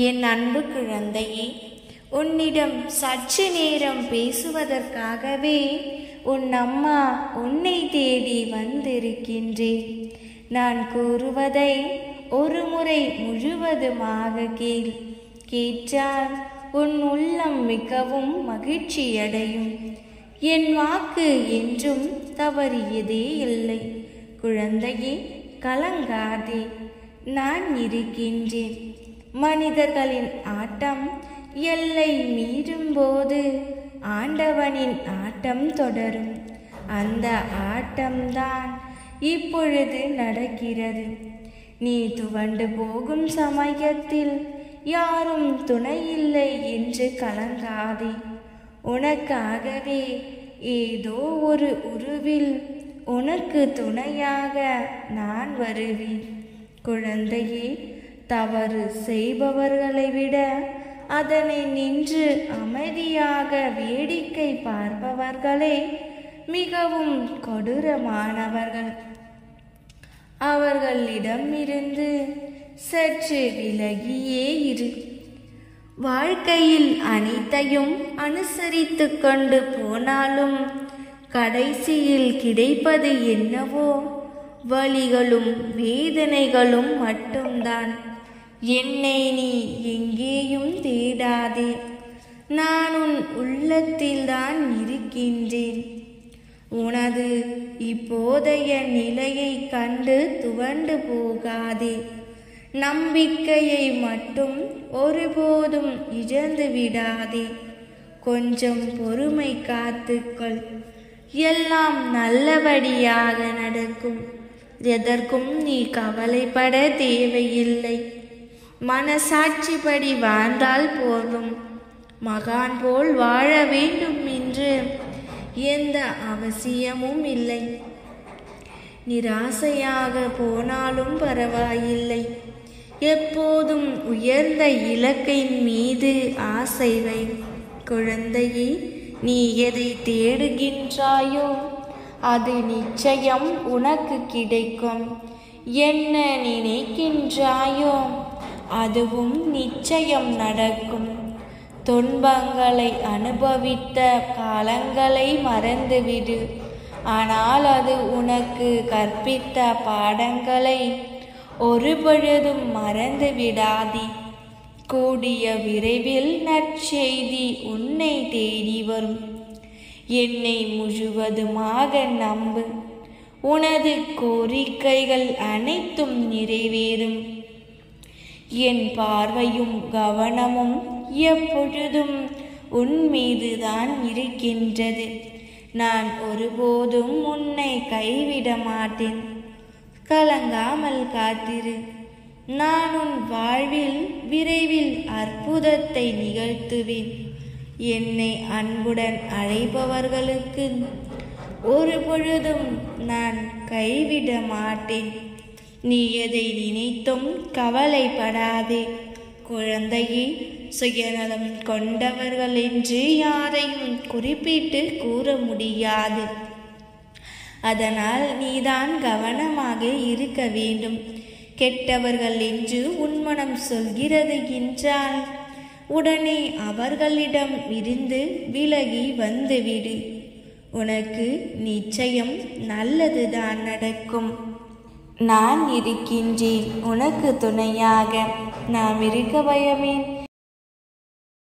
என் அன்பு குழந்தையே, உன்னிடம் சற்று நேரம் பேசுவதற்காகவே உன் அம்மா உன்னை தேடி வந்திருக்கின்றேன். நான் கூறுவதை ஒரு முறை முழுவதுமாக கேட்டால் உன் உள்ளம் மிகவும் மகிழ்ச்சியடையும். என் வாக்கு என்றும் தவறியதே இல்லை. குழந்தையே, கலங்காதே, நான் இருக்கின்றேன். மனிதர்களின் ஆட்டம் எல்லை மீறும்போது ஆண்டவனின் ஆட்டம் தொடரும். அந்த ஆட்டம்தான் இப்பொழுது நடக்கிறது. நீ துவண்டு போகும் சமயத்தில் யாரும் துணையில்லை என்று கலங்காதே. உனக்காகவே ஏதோ ஒரு உருவில் உனக்கு துணையாக நான் வருவேன். குழந்தையே, தவறு செய்பவர்களை விட அதனை நின்று அமைதியாக வேடிக்கை பார்ப்பவர்களே மிகவும் கொடூரமானவர்கள். அவர்களிடமிருந்து சற்று விலகியே இரு. வாழ்க்கையில் அனைத்தையும் அனுசரித்து கொண்டு போனாலும் கடைசியில் கிடைப்பது என்னவோ வலிகளும் வேதனைகளும் மட்டும்தான். என்னை நீ எங்கேயும் தேடாதே, நான் உன் உள்ளத்தில்தான் இருக்கின்றேன். உனது இப்போதைய நிலையை கண்டு துவண்டு போகாதே. நம்பிக்கையை மட்டும் ஒருபோதும் இழந்து விடாதே. கொஞ்சம் பொறுமை காத்துக்கொள். எல்லாம் நல்லபடியாக நடக்கும். எதற்கும் நீ கவலைப்பட தேவையில்லை. மனசாட்சிப்படி வாழ்ந்தால் போதும். மகான் போல் வாழ வேண்டும் என்று எந்த அவசியமும் இல்லை. நிராசையாக போனாலும் பரவாயில்லை. எப்போதும் உயர்ந்த இலக்கின் மீது ஆசை வை. குழந்தையே, நீ எதை தேடுகின்றாயோ அது நிச்சயம் உனக்கு கிடைக்கும். என்ன நினைக்கின்றாயோ அதுவும் நிச்சயம் நடக்கும். துன்பங்களை அனுபவித்த காலங்களை மறந்துவிடு. ஆனால் அது உனக்கு கற்பித்த பாடங்களை ஒருபொழுதும் மறந்து விடாதே. கூடிய விரைவில் நற்செய்தி உன்னை தேடி வரும். என்னை முழுவதுமாக நம்பு. உனது கோரிக்கைகள் அனைத்தும் நிறைவேறும். என் பார்வையும் கவனமும் எப்பொழுதும் உன் மீதுதான் இருக்கின்றது. நான் ஒருபோதும் உன்னை கைவிட மாட்டேன். கலங்காமல் காத்திரு. நான் உன் வாழ்வில் விரைவில் அற்புதத்தை நிகழ்த்துவேன். என்னை அன்புடன் அழைப்பவர்களுக்கு ஒரு பொழுதும் நான் கைவிட மாட்டேன். நீ எதை நினைத்தும் கவலைப்படாதே. குழந்தையே, சுயநலம் கொண்டவர்கள் என்று யாரையும் குறிப்பிட்டு கூற முடியாது. அதனால் நீதான் கவனமாக இருக்க வேண்டும். கெட்டவர்கள் என்று உன் மனம் சொல்கிறது என்றால் உடனே அவர்களிடம் இருந்து விலகி வந்துவிடு. உனக்கு நிச்சயம் நல்லதுதான் நடக்கும். நான் இருக்கின்றேன் உனக்கு துணையாக. நாம் இருக்க பயமேன்?